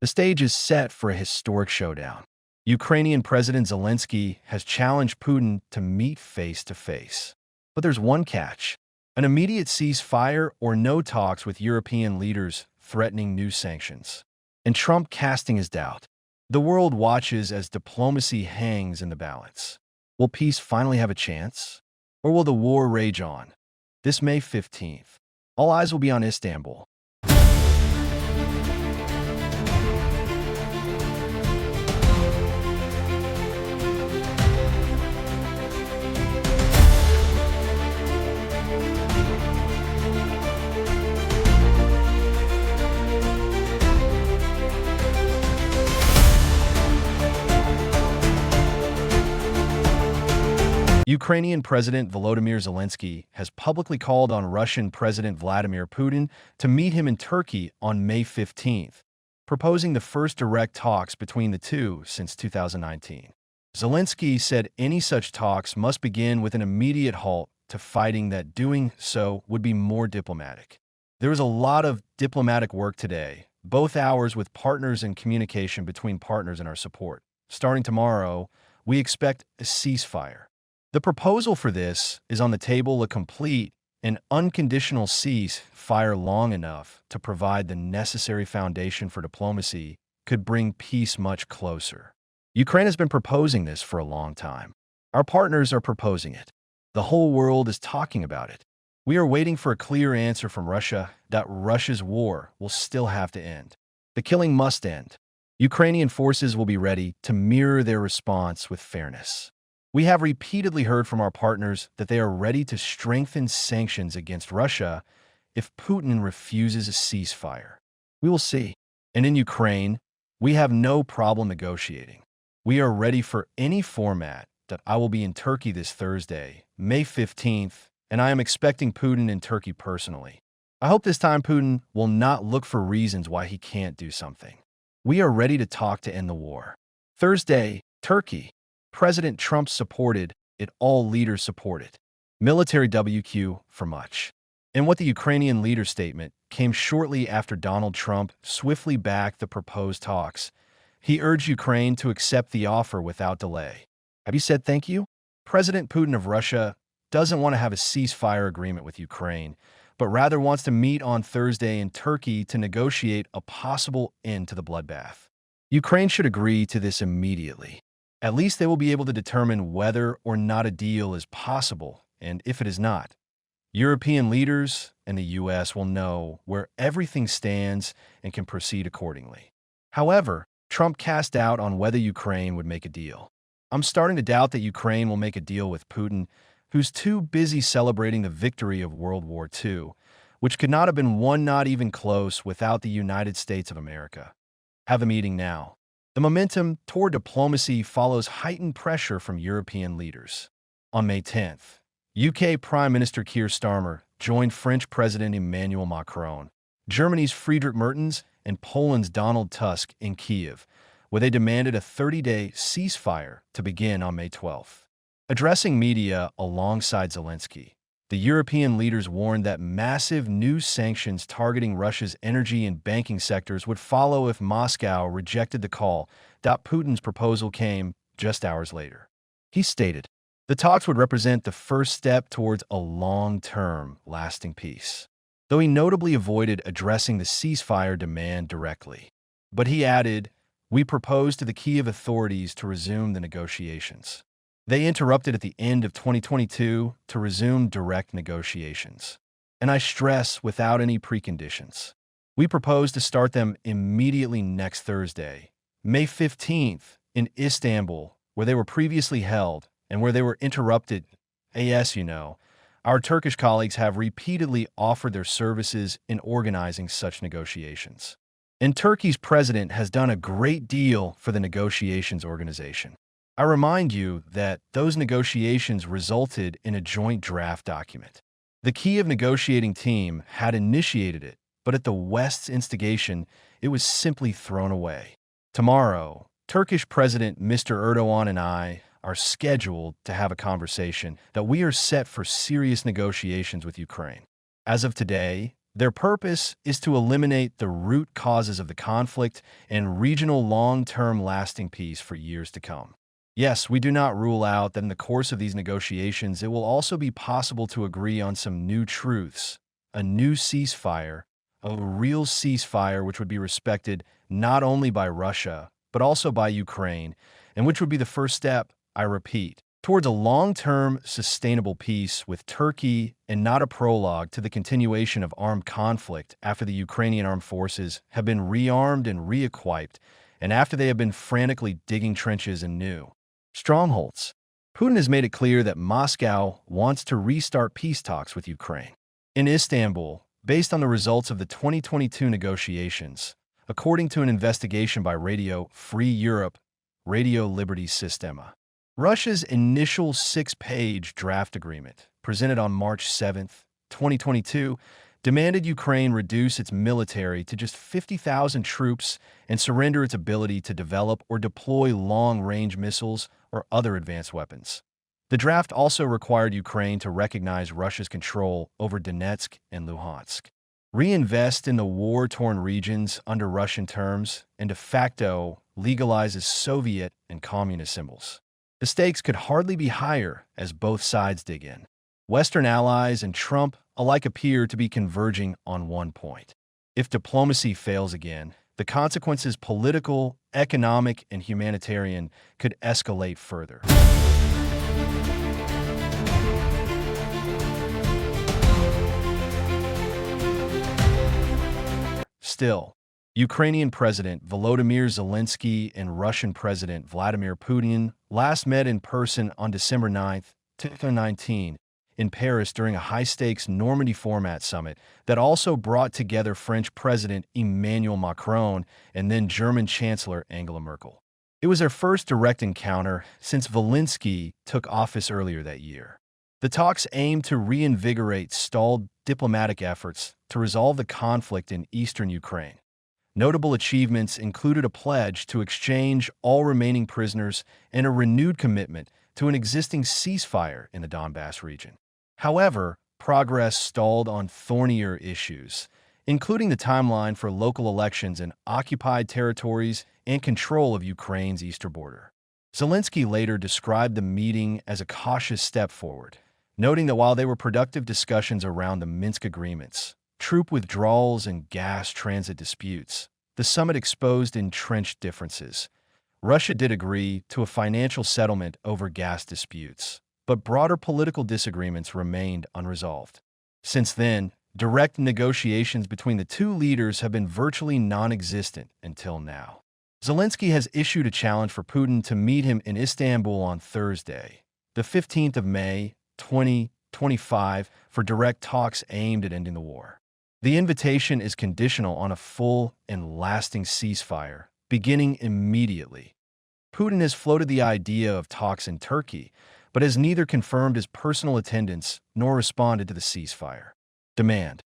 The stage is set for a historic showdown. Ukrainian President Zelensky has challenged Putin to meet face to face. But there's one catch: an immediate ceasefire or no talks, with European leaders threatening new sanctions, and Trump casting his doubt. The world watches as diplomacy hangs in the balance. Will peace finally have a chance? Or will the war rage on? This May 15th, all eyes will be on Istanbul. Ukrainian President Volodymyr Zelensky has publicly called on Russian President Vladimir Putin to meet him in Turkey on May 15th, proposing the first direct talks between the two since 2019. Zelensky said any such talks must begin with an immediate halt to fighting, that doing so would be more diplomatic. There is a lot of diplomatic work today, both hours with partners and communication between partners in our support. Starting tomorrow, we expect a ceasefire. The proposal for this is on the table: a complete and unconditional ceasefire long enough to provide the necessary foundation for diplomacy could bring peace much closer. Ukraine has been proposing this for a long time. Our partners are proposing it. The whole world is talking about it. We are waiting for a clear answer from Russia that Russia's war will still have to end. The killing must end. Ukrainian forces will be ready to mirror their response with fairness. We have repeatedly heard from our partners that they are ready to strengthen sanctions against Russia if Putin refuses a ceasefire. We will see. And in Ukraine, we have no problem negotiating. We are ready for any format. That I will be in Turkey this Thursday, May 15th, and I am expecting Putin in Turkey personally. I hope this time Putin will not look for reasons why he can't do something. We are ready to talk to end the war. Thursday, Turkey. President Trump supported it, all leaders support it. Military WQ for much. And what the Ukrainian leader's statement came shortly after Donald Trump swiftly backed the proposed talks. He urged Ukraine to accept the offer without delay. Have you said thank you? President Putin of Russia doesn't want to have a ceasefire agreement with Ukraine, but rather wants to meet on Thursday in Turkey to negotiate a possible end to the bloodbath. Ukraine should agree to this immediately. At least they will be able to determine whether or not a deal is possible, and if it is not, European leaders and the U.S. will know where everything stands and can proceed accordingly. However, Trump cast doubt on whether Ukraine would make a deal. I'm starting to doubt that Ukraine will make a deal with Putin, who's too busy celebrating the victory of World War II, which could not have been won, not even close, without the United States of America. Have a meeting now. The momentum toward diplomacy follows heightened pressure from European leaders. On May 10th, UK Prime Minister Keir Starmer joined French President Emmanuel Macron, Germany's Friedrich Mertens, and Poland's Donald Tusk in Kyiv, where they demanded a 30-day ceasefire to begin on May 12th. Addressing media alongside Zelensky, the European leaders warned that massive new sanctions targeting Russia's energy and banking sectors would follow if Moscow rejected the call. Putin's proposal came just hours later. He stated, the talks would represent the first step towards a long-term, lasting peace, though he notably avoided addressing the ceasefire demand directly. But he added, we proposed to the Kyiv authorities to resume the negotiations. They interrupted at the end of 2022 to resume direct negotiations. And I stress, without any preconditions. We propose to start them immediately next Thursday, May 15th, in Istanbul, where they were previously held and where they were interrupted. Our Turkish colleagues have repeatedly offered their services in organizing such negotiations. And Turkey's president has done a great deal for the negotiations organization. I remind you that those negotiations resulted in a joint draft document. The Kyiv negotiating team had initiated it, but at the West's instigation, it was simply thrown away. Tomorrow, Turkish President Mr. Erdogan and I are scheduled to have a conversation that we are set for serious negotiations with Ukraine. As of today, Their purpose is to eliminate the root causes of the conflict and regional long-term lasting peace for years to come. Yes, we do not rule out that in the course of these negotiations, it will also be possible to agree on some new truths, a new ceasefire, a real ceasefire which would be respected not only by Russia, but also by Ukraine, and which would be the first step, I repeat, towards a long-term, sustainable peace with Turkey and not a prologue to the continuation of armed conflict after the Ukrainian armed forces have been rearmed and re-equipped, and after they have been frantically digging trenches anew. Strongholds. Putin has made it clear that Moscow wants to restart peace talks with Ukraine. In Istanbul, based on the results of the 2022 negotiations, according to an investigation by Radio Free Europe, Radio Liberty Sistema, Russia's initial 6-page draft agreement, presented on March 7, 2022, demanded Ukraine reduce its military to just 50,000 troops and surrender its ability to develop or deploy long-range missiles or other advanced weapons. The draft also required Ukraine to recognize Russia's control over Donetsk and Luhansk, reinvest in the war-torn regions under Russian terms, and de facto legalizes Soviet and communist symbols. The stakes could hardly be higher as both sides dig in. Western allies and Trump alike appear to be converging on one point. If diplomacy fails again, the consequences, political, economic, and humanitarian, could escalate further. Still, Ukrainian President Volodymyr Zelensky and Russian President Vladimir Putin last met in person on December 9, 2019, in Paris during a high-stakes Normandy format summit that also brought together French President Emmanuel Macron and then German Chancellor Angela Merkel. It was their first direct encounter since Zelensky took office earlier that year. The talks aimed to reinvigorate stalled diplomatic efforts to resolve the conflict in eastern Ukraine. Notable achievements included a pledge to exchange all remaining prisoners and a renewed commitment to an existing ceasefire in the Donbass region. However, progress stalled on thornier issues, including the timeline for local elections in occupied territories and control of Ukraine's eastern border. Zelensky later described the meeting as a cautious step forward, noting that while they were productive discussions around the Minsk agreements, troop withdrawals and gas transit disputes, the summit exposed entrenched differences. Russia did agree to a financial settlement over gas disputes, but broader political disagreements remained unresolved. Since then, direct negotiations between the two leaders have been virtually non-existent until now. Zelensky has issued a challenge for Putin to meet him in Istanbul on Thursday, the 15th of May, 2025, for direct talks aimed at ending the war. The invitation is conditional on a full and lasting ceasefire, beginning immediately. Putin has floated the idea of talks in Turkey, but has neither confirmed his personal attendance nor responded to the ceasefire demand.